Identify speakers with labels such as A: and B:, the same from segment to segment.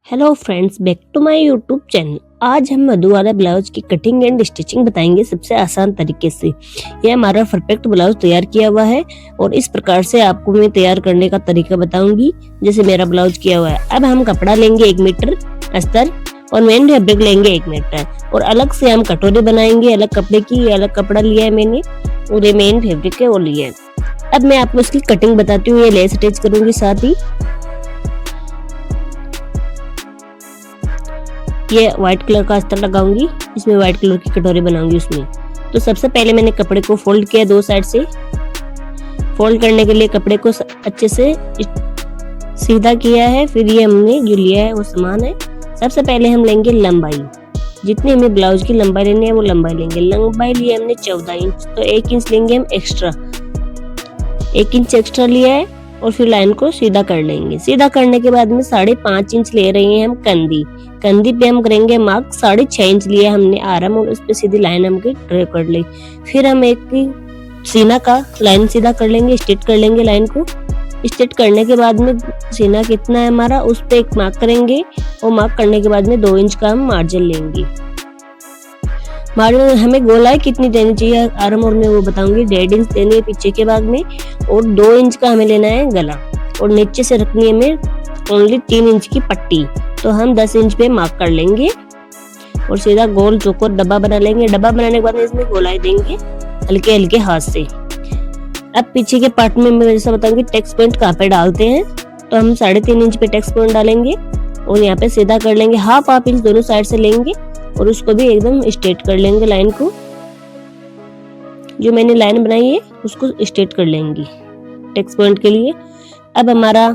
A: Hello friends, back to my YouTube channel. आज हम Madhubala blouse की कटिंग एंड स्टिचिंग बताएंगे सबसे आसान तरीके से। यह हमारा परफेक्ट ब्लाउज तैयार किया हुआ है और इस प्रकार से आपको मैं तैयार करने का तरीका बताऊंगी जैसे मेरा ब्लाउज किया हुआ है। अब हम कपड़ा लेंगे 1 मीटर अस्तर और मेन फैब्रिक लेंगे 1 मीटर और अलग से हम कटोरी बनाएंगे। अलग कपड़े की अलग कपड़ा लिया है मैंने और ये मेन फैब्रिक है वो लिया है। अब मैं आपको इसकी कटिंग बताती हूँ। ये लेस अटैच करूंगी, साथ ही ये व्हाइट कलर का अस्तर लगाऊंगी, इसमें व्हाइट कलर की कटोरी बनाऊंगी उसमें। तो सबसे पहले मैंने कपड़े को फोल्ड किया 2 साइड से। फोल्ड करने के लिए कपड़े को अच्छे से सीधा किया है। फिर ये हमने जो लिया है वो समान है। सबसे पहले हम लेंगे लंबाई, जितनी हमें ब्लाउज की लंबाई लेनी है वो लंबाई लेंगे। लंबाई लिए हमने 14 इंच, तो 1 इंच लेंगे हम एक्स्ट्रा। 1 इंच एक्स्ट्रा लिया है और फिर लाइन को सीधा कर लेंगे। सीधा करने के बाद में 5.5 इंच ले रहे हैं हम कंधी। कंधी पे हम करेंगे मार्क 6.5 इंच लिया हमने आराम और उस पे सीधी लाइन हमके ड्रा कर ली। फिर हम एक सीना का लाइन सीधा कर लेंगे, स्ट्रेट कर लेंगे। लाइन को स्ट्रेट करने के बाद में सीना कितना है हमारा उस पे एक मार्क करेंगे और मार्क करने के बाद में 2 इंच का हम मार्जिन लेंगे। मार्जिन हमें गोलाई कितनी देनी चाहिए आर्म और मैं वो बताऊंगी। 1.5 इंच देनी है पीछे के भाग में और 2 इंच का हमें लेना है गला और नीचे से रखनी है हमें ओनली 3 इंच की पट्टी। तो हम 10 इंच पे मार्क कर लेंगे और सीधा गोल चौकोर डब्बा बना लेंगे। डब्बा बनाने के बाद इसमें गोलाई देंगे हल्के हल्के हाथ से। अब पीछे के पार्ट में मैं जैसा बताऊंगी टेक्स पॉइंट कहाँ पे डालते हैं। तो हम 3.5 इंच पे टेक्स पॉइंट डालेंगे और यहाँ पे सीधा कर लेंगे। हाफ इंच दोनों साइड से लेंगे और उसको भी एकदम स्ट्रेट कर लेंगे। लाइन को जो मैंने लाइन बनाई है उसको स्ट्रेट कर लेंगे टेक्स पॉइंट के लिए। अब हमारा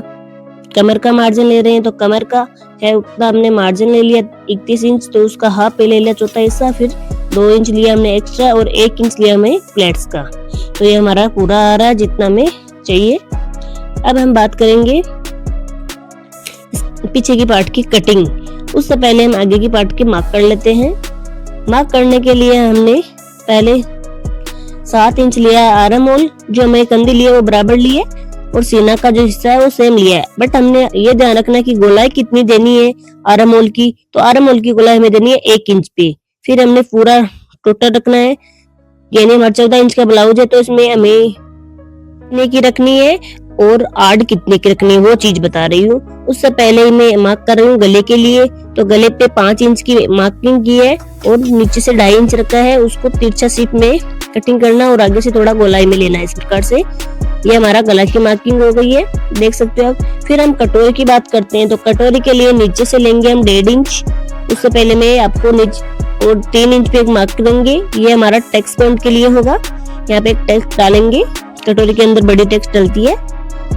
A: कमर का मार्जिन ले रहे हैं तो कमर का है उतना हमने मार्जिन ले लिया 31 इंच, तो उसका हाफ पे ले लिया चौथा हिस्सा। फिर 2 इंच लिया हमने एक्स्ट्रा और 1 इंच लिया हमें प्लेट्स का। तो ये हमारा पूरा आ रहा है जितना हमें चाहिए। अब हम बात करेंगे पीछे की पार्ट की कटिंग। उससे पहले हम आगे की पार्ट के मार्क कर लेते हैं। मार्क करने के लिए हमने पहले 7 इंच लिया है आर्म होल, जो हमें कंधी लिए वो बराबर लिए और सीना का जो हिस्सा है वो सेम लिया है। बट हमने ये ध्यान रखना है कि गोलाई कितनी देनी है आर्म होल की। तो आर्म होल की गोलाई हमें देनी है 1 इंच पे। फिर हमने पूरा टोटल रखना है, यानी हमारा 14 इंच का ब्लाउज है तो इसमें हमें कितने की रखनी है और आड़ कितने की रखनी है वो चीज बता रही हूँ। उससे पहले मैं मार्क कर रही हूँ गले के लिए। तो गले पे 5 इंच की मार्किंग की है और नीचे से 2.5 इंच रखा है। उसको तिरछा सीप में कटिंग करना और आगे से थोड़ा गोलाई में लेना है। इस प्रकार से ये हमारा गला की मार्किंग हो गई है, देख सकते हो आप। फिर हम कटोरी की बात करते हैं। तो कटोरी के लिए नीचे से लेंगे हम 1.5 इंच। उससे पहले मैं आपको नीचे और 3 इंच पे एक मार्क करेंगे। ये हमारा टेक्स पॉइंट के लिए होगा। यहाँ पे एक टेक्स डालेंगे, कटोरी के अंदर बड़ी टेक्स डलती है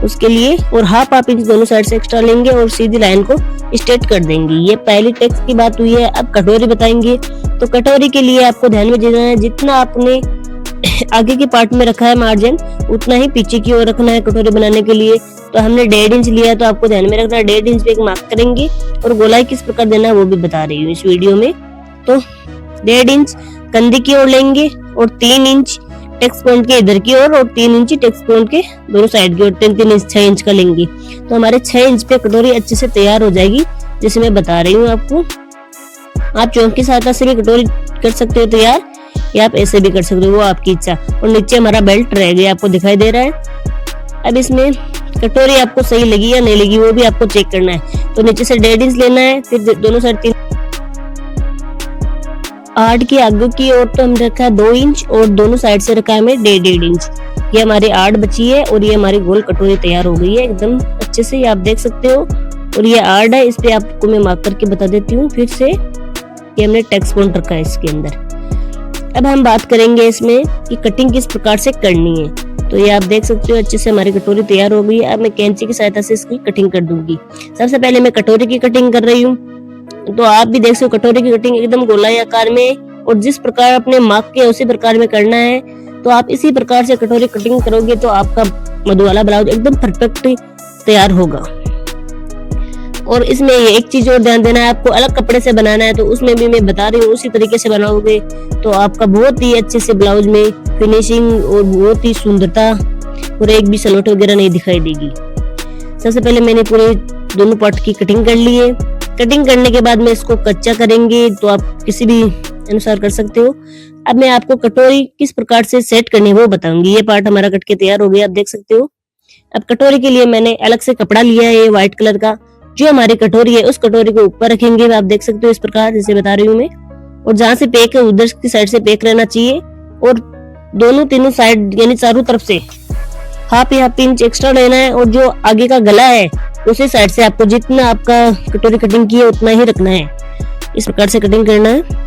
A: उसके लिए। और हाफ इंच दोनों साइड से एक्स्ट्रा लेंगे और सीधी लाइन को स्ट्रेट कर देंगे। ये पहली टेक्स की बात हुई है। अब कटोरी बताएंगे। तो कटोरी के लिए आपको ध्यान में देना है जितना आपने आगे के पार्ट में रखा है मार्जिन उतना ही पीछे की ओर रखना है कटोरी बनाने के लिए। तो हमने 1.5 इंच लिया है तो आपको ध्यान में रखना है 1.5 इंच पे एक मार्क करेंगे और गोलाई किस प्रकार देना है वो भी बता रही हूँ इस वीडियो में। तो 1.5 इंच कंधी की ओर लेंगे और 3 इंच टेक्स पॉइंट के इधर की ओर और 3 इंच टेक्स पॉइंट के दोनों साइड की ओर 3 इंच 6 इंच का लेंगे। तो हमारे 6 इंच पे कटोरी अच्छे से तैयार हो जाएगी जैसे मैं बता रही हूँ आपको। आप चौक की सहायता से भी कटोरी कर सकते हो तैयार या आप ऐसे भी कर सकते हो, वो आपकी इच्छा। और नीचे हमारा बेल्ट रह गया, आपको दिखाई दे रहा है। अब इसमें कटोरी आपको सही लगी या नहीं लगी वो भी आपको चेक करना है। तो नीचे से 1.5 इंच लेना है, फिर दोनों साइड 3 आड़ की आगे की ओर तो हम रखा है 2 इंच और दोनों साइड से रखा है हमें 1.5 इंच। ये हमारी आड़ बची है और ये हमारी गोल कटोरी तैयार हो गई है एकदम अच्छे से, आप देख सकते हो। और ये आड़ है, इस पे आपको मैं मार्क करके बता देती हूँ फिर से। ये हमने टेक्स पॉइंट रखा है इसके अंदर। अब हम बात करेंगे इसमें कि कटिंग किस प्रकार से करनी है। तो ये आप देख सकते हो अच्छे से हमारी कटोरी तैयार हो गई है। अब मैं कैंची की सहायता से इसकी कटिंग कर दूंगी। सबसे पहले मैं कटोरी की कटिंग कर रही हूँ। तो आप भी देख सकते हो कटोरी की कटिंग एकदम गोलाई आकार में और जिस प्रकार अपने मार्क किया उसी प्रकार में करना है। तो आप इसी प्रकार से कटोरी कटिंग करोगे तो आपका मधुवाला ब्लाउज एकदम परफेक्ट तैयार होगा। और इसमें ये एक चीज और ध्यान देना है, आपको अलग कपड़े से बनाना है तो उसमें भी मैं बता रही हूँ उसी तरीके से बनाओगे तो आपका बहुत ही अच्छे से ब्लाउज में फिनिशिंग और बहुत ही सुंदरता और एक भी सलोट वगैरह नहीं दिखाई देगी। सबसे पहले मैंने पूरे दोनों पार्ट की कटिंग कर ली है। कटिंग करने के बाद में इसको कच्चा करेंगे तो आप किसी भी अनुसार कर सकते हो। अब मैं आपको कटोरी किस प्रकार से सेट करनी है वो बताऊंगी। ये पार्ट हमारा कट के तैयार हो गया, आप देख सकते हो। अब कटोरी के लिए मैंने अलग से कपड़ा लिया है, ये व्हाइट कलर का। जो हमारी कटोरी है उस कटोरी को ऊपर रखेंगे, आप देख सकते हो इस प्रकार जैसे बता रही हूँ मैं। और जहां से पेक है उधर की साइड से पेक रहना चाहिए और दोनों तीनों साइड यानी चारों तरफ से हाफ इंच एक्स्ट्रा लेना है। और जो आगे का गला है उसी साइड से आपको जितना आपका कटोरी कटिंग की है उतना ही रखना है। इस प्रकार से कटिंग करना है।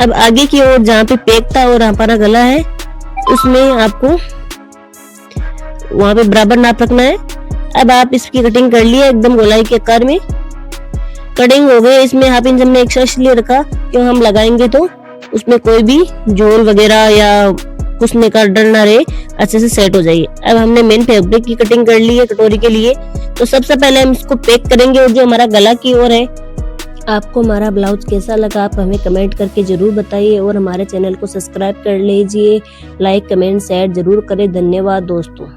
A: अब आगे की ओर जहाँ पे पेक था और हमारा गला है उसमें आपको वहां पे बराबर नाप रखना है। अब आप इसकी कटिंग कर लिए एकदम गोलाई के आकार में कटिंग हो गई। इसमें हाफ इंच हमने एक्स्ट्रा इसलिए रखा क्यों हम लगाएंगे तो उसमें कोई भी झोल वगैरह या घुसने का डर ना रहे, अच्छे से सेट हो जाइए। अब हमने मेन फैब्रिक की कटिंग कर ली है कटोरी के लिए। तो सबसे पहले हम इसको पेक करेंगे और जो हमारा गला की ओर है। आपको हमारा ब्लाउज कैसा लगा आप हमें कमेंट करके जरूर बताइए और हमारे चैनल को सब्सक्राइब कर लीजिए। लाइक कमेंट शेयर जरूर करें। धन्यवाद दोस्तों।